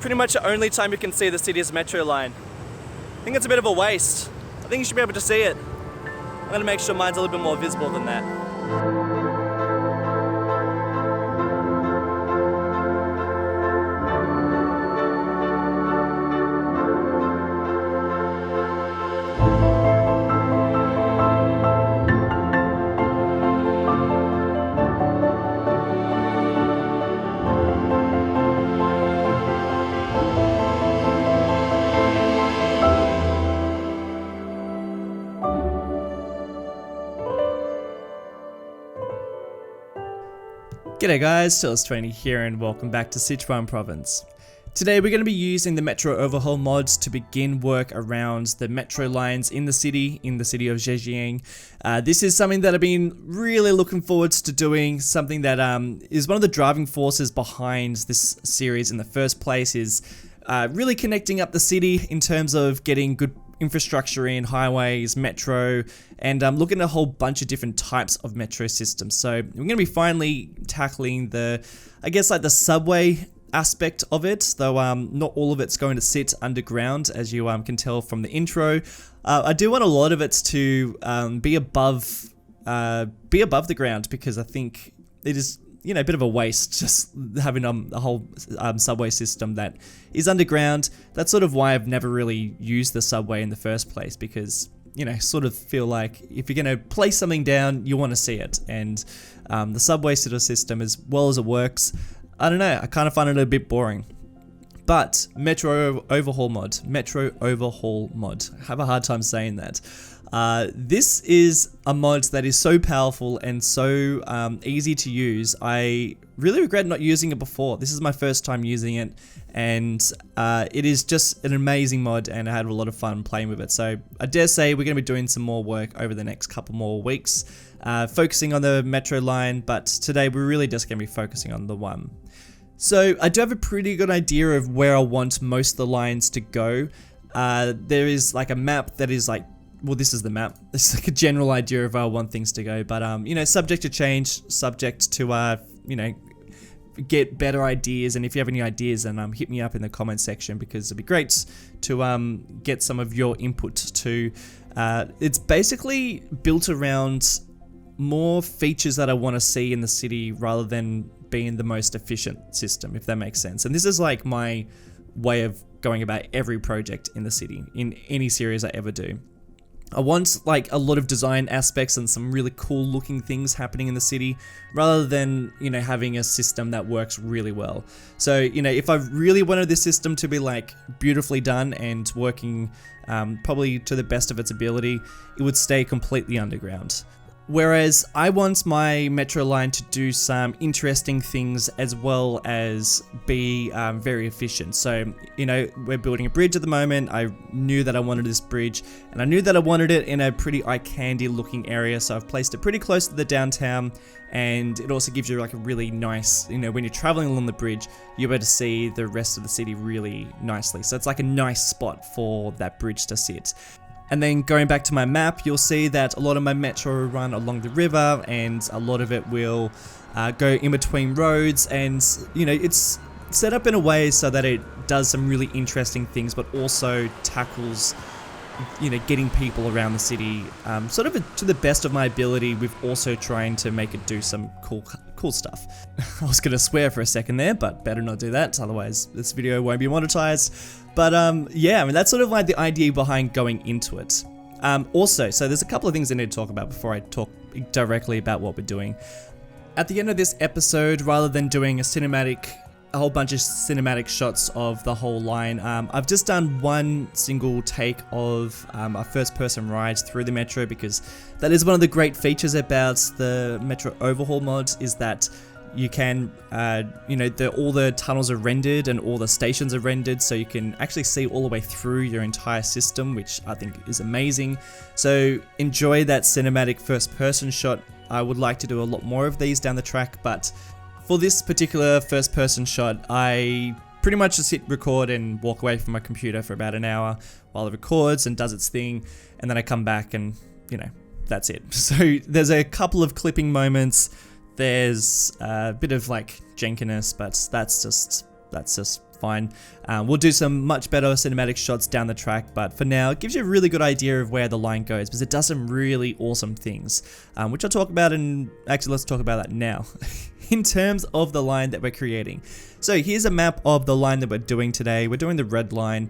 pretty much the only time you can see the city's metro line. I think it's a bit of a waste. I think you should be able to see it. I'm gonna make sure mine's a little bit more visible than that. G'day guys, Silas20 here and welcome back to Sichuan Province. Today we're going to be using the Metro Overhaul mods to begin work around the metro lines in the city of Chongqing. This is something that I've been really looking forward to doing, something that is one of the driving forces behind this series in the first place, is really connecting up the city in terms of getting good infrastructure in highways, metro, and looking at a whole bunch of different types of metro systems. So we're going to be finally tackling the subway aspect of it, though not all of it's going to sit underground, as you can tell from the intro. I do want a lot of it to be above the ground, because I think it is, you know, a bit of a waste just having a whole subway system that is underground. That's sort of why I've never really used the subway in the first place, because, you know, sort of feel like if you're going to place something down, you want to see it. And the subway sort of system, as well as it works, I don't know, I kind of find it a bit boring. But Metro Overhaul mod, I have a hard time saying that. This is a mod that is so powerful and so easy to use. I really regret not using it before. This is my first time using it, and it is just an amazing mod, and I had a lot of fun playing with it. So I dare say we're going to be doing some more work over the next couple more weeks, focusing on the metro line, but today we're really just going to be focusing on the one. So I do have a pretty good idea of where I want most of the lines to go. There is like a map that is like, well, this is the map. This is like a general idea of where I want things to go, but you know, subject to change, subject to you know, get better ideas. And if you have any ideas, then hit me up in the comment section, because it'd be great to get some of your input too. It's basically built around more features that I want to see in the city, rather than being the most efficient system, if that makes sense. And this is like my way of going about every project in the city, in any series I ever do. I want like a lot of design aspects and some really cool looking things happening in the city, rather than, you know, having a system that works really well. So, you know, if I really wanted this system to be like beautifully done and working probably to the best of its ability, it would stay completely underground. Whereas I want my metro line to do some interesting things as well as be very efficient. So, you know, we're building a bridge at the moment. I knew that I wanted this bridge, and I knew that I wanted it in a pretty eye candy looking area. So I've placed it pretty close to the downtown, and it also gives you like a really nice, you know, when you're traveling along the bridge, you're able to see the rest of the city really nicely. So it's like a nice spot for that bridge to sit. And then going back to my map, you'll see that a lot of my metro run along the river, and a lot of it will go in between roads, and, you know, it's set up in a way so that it does some really interesting things, but also tackles, you know, getting people around the city sort of to the best of my ability, with also trying to make it do some cool stuff. I was gonna swear for a second there, but better not do that, otherwise this video won't be monetized. But yeah, I mean, that's sort of like the idea behind going into it. Also, so there's a couple of things I need to talk about before I talk directly about what we're doing. At the end of this episode, rather than doing a whole bunch of cinematic shots of the whole line, I've just done one single take of a first-person ride through the metro, because that is one of the great features about the Metro Overhaul mod, is that you can, you know, all the tunnels are rendered and all the stations are rendered, so you can actually see all the way through your entire system, which I think is amazing. So enjoy that cinematic first-person shot. I would like to do a lot more of these down the track, but for this particular first-person shot, I pretty much just hit record and walk away from my computer for about an hour while it records and does its thing, and then I come back and, you know, that's it. So there's a couple of clipping moments. There's a bit of like jankiness, but that's just fine. We'll do some much better cinematic shots down the track, but for now, it gives you a really good idea of where the line goes because it does some really awesome things, which I'll talk about actually let's talk about that now. In terms of the line that we're creating. So here's a map of the line that we're doing today. We're doing the red line.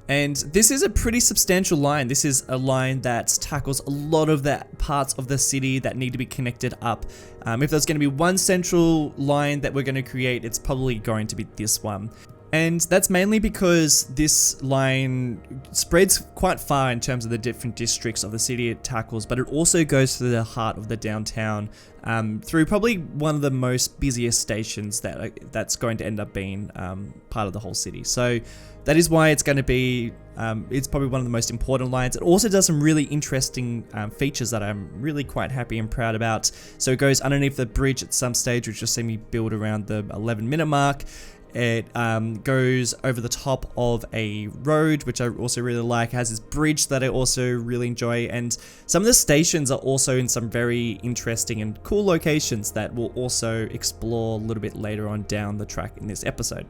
And this is a pretty substantial line. This is a line that tackles a lot of the parts of the city that need to be connected up. If there's going to be one central line that we're going to create, it's probably going to be this one. And that's mainly because this line spreads quite far in terms of the different districts of the city it tackles, but it also goes to the heart of the downtown through probably one of the most busiest stations that's going to end up being part of the whole city. So that is why it's going to be, it's probably one of the most important lines. It also does some really interesting features that I'm really quite happy and proud about. So it goes underneath the bridge at some stage, which you'll see me build around the 11-minute mark. It goes over the top of a road, which I also really like. It has this bridge that I also really enjoy. And some of the stations are also in some very interesting and cool locations that we'll also explore a little bit later on down the track in this episode.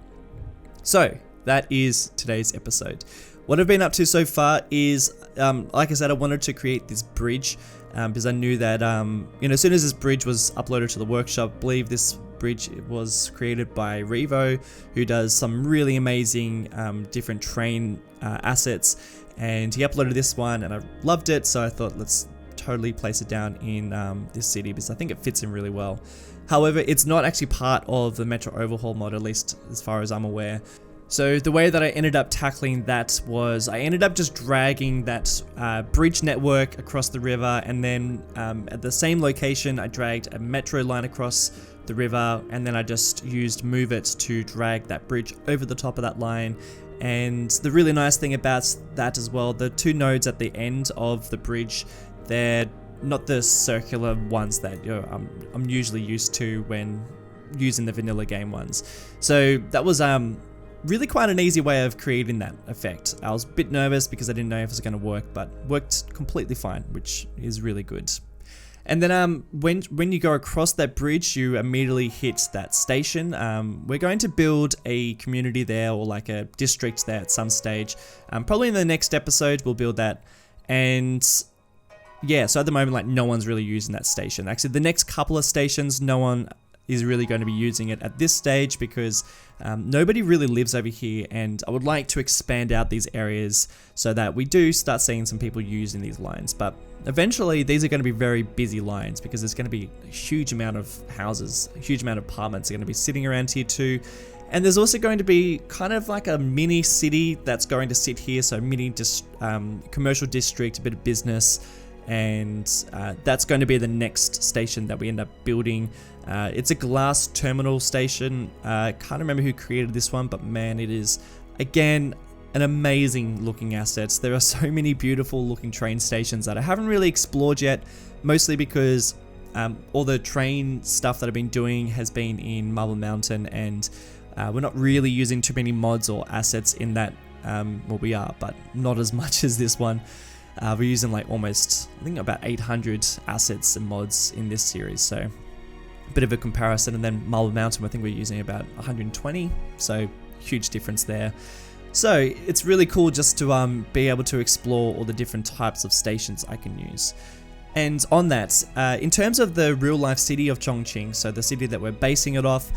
So that is today's episode. What I've been up to so far is, like I said, I wanted to create this bridge because I knew that, as soon as this bridge was uploaded to the workshop, I believe this bridge was created by Revo, who does some really amazing different train assets, and he uploaded this one and I loved it, so I thought let's totally place it down in this city because I think it fits in really well. However, it's not actually part of the Metro Overhaul mod, at least as far as I'm aware. So the way that I ended up tackling that was I ended up just dragging that bridge network across the river, and then at the same location I dragged a metro line across the river, and then I just used Move It to drag that bridge over the top of that line. And the really nice thing about that as well, the two nodes at the end of the bridge, they're not the circular ones that I'm usually used to when using the vanilla game ones. So that was really quite an easy way of creating that effect. I was a bit nervous because I didn't know if it was going to work, but worked completely fine, which is really good. And then when you go across that bridge, you immediately hit that station. We're going to build a community there, or like a district there at some stage. Probably in the next episode we'll build that. And yeah, so at the moment, like, no one's really using that station. Actually, the next couple of stations, no one is really going to be using it at this stage because nobody really lives over here, and I would like to expand out these areas so that we do start seeing some people using these lines. But eventually these are going to be very busy lines because there's going to be a huge amount of houses, a huge amount of apartments are going to be sitting around here too. And there's also going to be kind of like a mini city that's going to sit here, so mini commercial district, a bit of business, and that's going to be the next station that we end up building. It's a glass terminal station. Can't remember who created this one, but man, it is again an amazing looking asset. There are so many beautiful looking train stations that I haven't really explored yet, mostly because all the train stuff that I've been doing has been in Marble Mountain, and we're not really using too many mods or assets in that. Well, we are, but not as much as this one. We're using like almost, I think, about 800 assets and mods in this series, so a bit of a comparison. And then Marble Mountain, I think we're using about 120, so huge difference there. So it's really cool just to be able to explore all the different types of stations I can use. And on that, in terms of the real life city of Chongqing, so the city that we're basing it off,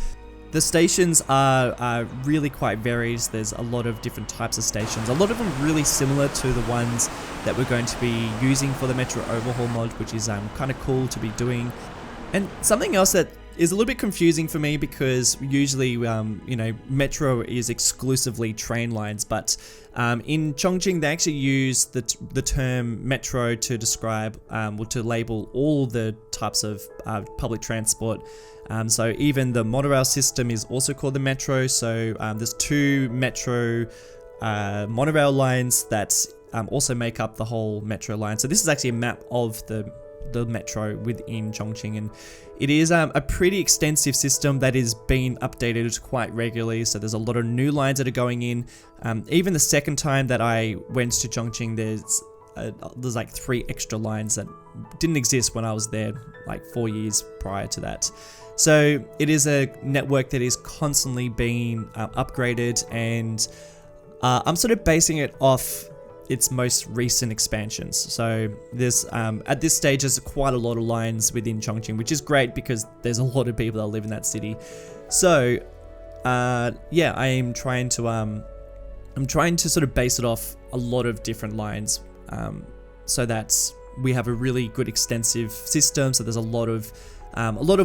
the stations are really quite varied. There's a lot of different types of stations, a lot of them really similar to the ones that we're going to be using for the Metro Overhaul mod, which is kind of cool to be doing. And something else that is a little bit confusing for me, because usually Metro is exclusively train lines, but in Chongqing they actually use the term Metro to describe or to label all the types of public transport. So even the monorail system is also called the Metro. So there's two Metro monorail lines that also make up the whole Metro line. So this is actually a map of the Metro within Chongqing, and it is a pretty extensive system that is being updated quite regularly. So there's a lot of new lines that are going in. Even the second time that I went to Chongqing, there's there's like 3 extra lines that didn't exist when I was there like 4 years prior to that. So it is a network that is constantly being upgraded, and I'm sort of basing it off its most recent expansions. So there's at this stage there's quite a lot of lines within Chongqing, which is great because there's a lot of people that live in that city. So yeah, I'm trying to sort of base it off a lot of different lines, so that we have a really good extensive system. So there's a lot of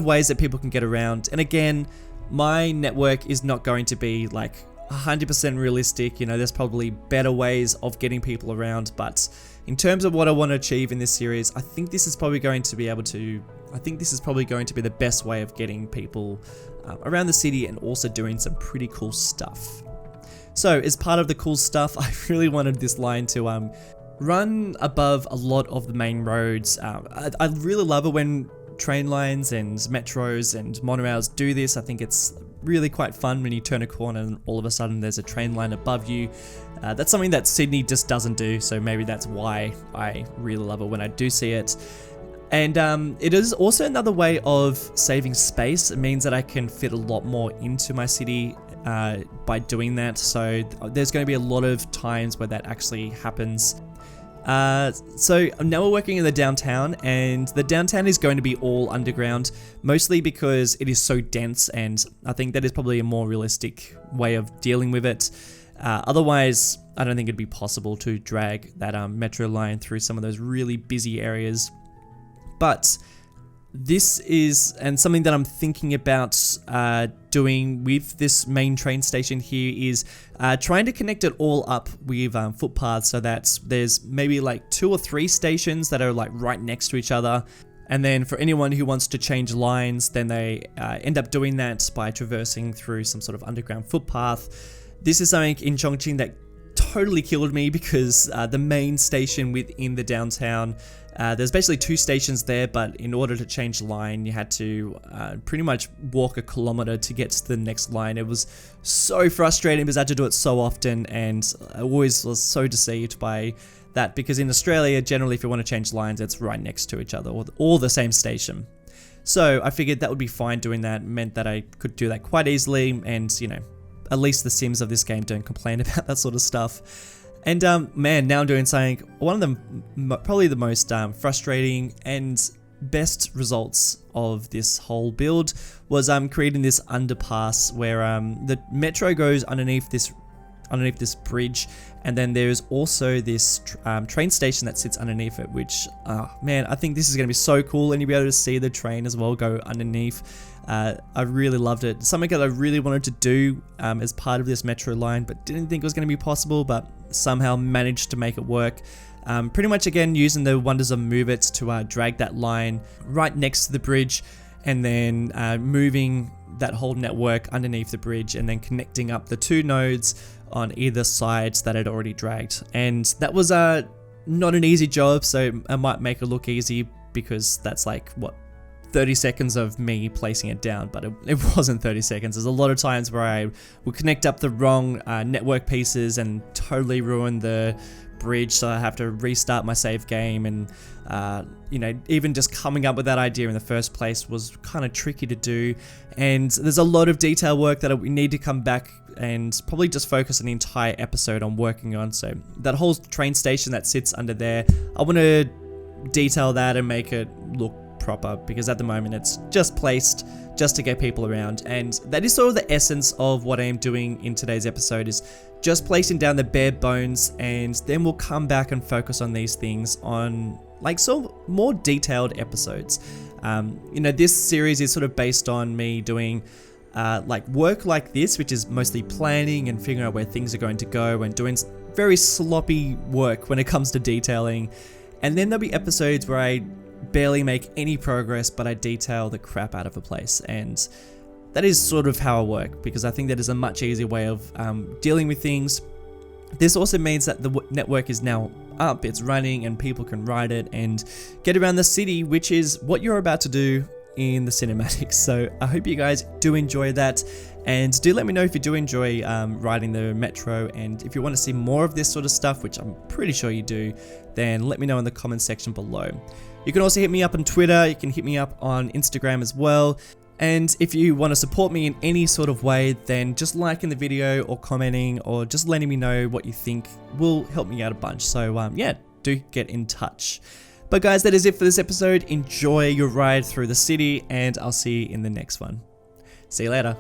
ways that people can get around. And again, my network is not going to be like 100% realistic. You know, there's probably better ways of getting people around, but in terms of what I want to achieve in this series, I think this is probably going to be the best way of getting people around the city and also doing some pretty cool stuff. So as part of the cool stuff, I really wanted this line to run above a lot of the main roads. I really love it when train lines and metros and monorails do this. I think it's really quite fun when you turn a corner and all of a sudden there's a train line above you. That's something that Sydney just doesn't do, so maybe that's why I really love it when I do see it. And it is also another way of saving space. It means that I can fit a lot more into my city by doing that. So there's going to be a lot of times where that actually happens. So now we're working in the downtown, and the downtown is going to be all underground, mostly because it is so dense, and I think that is probably a more realistic way of dealing with it. Otherwise, I don't think it'd be possible to drag that metro line through some of those really busy areas. But this is, and something that I'm thinking about doing with this main train station here is trying to connect it all up with footpaths, so that there's maybe like 2 or 3 stations that are like right next to each other. And then for anyone who wants to change lines, then they end up doing that by traversing through some sort of underground footpath. This is something in Chongqing that totally killed me, because the main station within the downtown, there's basically 2 stations there, but in order to change line, you had to pretty much walk a kilometer to get to the next line. It was so frustrating because I had to do it so often, and I always was so deceived by that, because in Australia, generally if you want to change lines, it's right next to each other, or the same station. So I figured that would be fine. Doing that meant that I could do that quite easily, and you know, at least the Sims of this game don't complain about that sort of stuff. And man, now I'm doing something, one of the probably the most frustrating and best results of this whole build was creating this underpass where the metro goes underneath this bridge, and then there's also this train station that sits underneath it, which man, I think this is going to be so cool, and you'll be able to see the train as well go underneath. I really loved it. Something that I really wanted to do as part of this metro line, but didn't think it was going to be possible, but somehow managed to make it work. Pretty much again using the wonders of Move It to drag that line right next to the bridge, and then moving that whole network underneath the bridge, and then connecting up the 2 nodes on either side that had already dragged. And that was not an easy job, so I might make it look easy because that's like, what, 30 seconds of me placing it down, but it wasn't 30 seconds. There's a lot of times where I would connect up the wrong network pieces and totally ruin the bridge, so I have to restart my save game. And you know, even just coming up with that idea in the first place was kind of tricky to do. And there's a lot of detail work that we need to come back and probably just focus an entire episode on working on. So that whole train station that sits under there, I want to detail that and make it look proper, because at the moment it's just placed just to get people around. And that is sort of the essence of what I am doing in today's episode, is just placing down the bare bones, and then we'll come back and focus on these things on like sort of more detailed episodes. You know, this series is sort of based on me doing like work like this, which is mostly planning and figuring out where things are going to go, and doing very sloppy work when it comes to detailing. And then there'll be episodes where I barely make any progress, but I detail the crap out of a place. And that is sort of how I work, because I think that is a much easier way of dealing with things. This also means that the network is now up, it's running, and people can ride it and get around the city, which is what you're about to do in the cinematics. So I hope you guys do enjoy that, and do let me know if you do enjoy riding the metro, and if you want to see more of this sort of stuff, which I'm pretty sure you do, then let me know in the comment section below. You can also hit me up on Twitter, you can hit me up on Instagram as well. And if you want to support me in any sort of way, then just liking the video or commenting or just letting me know what you think will help me out a bunch. So yeah, do get in touch. But guys, that is it for this episode. Enjoy your ride through the city, and I'll see you in the next one. See you later.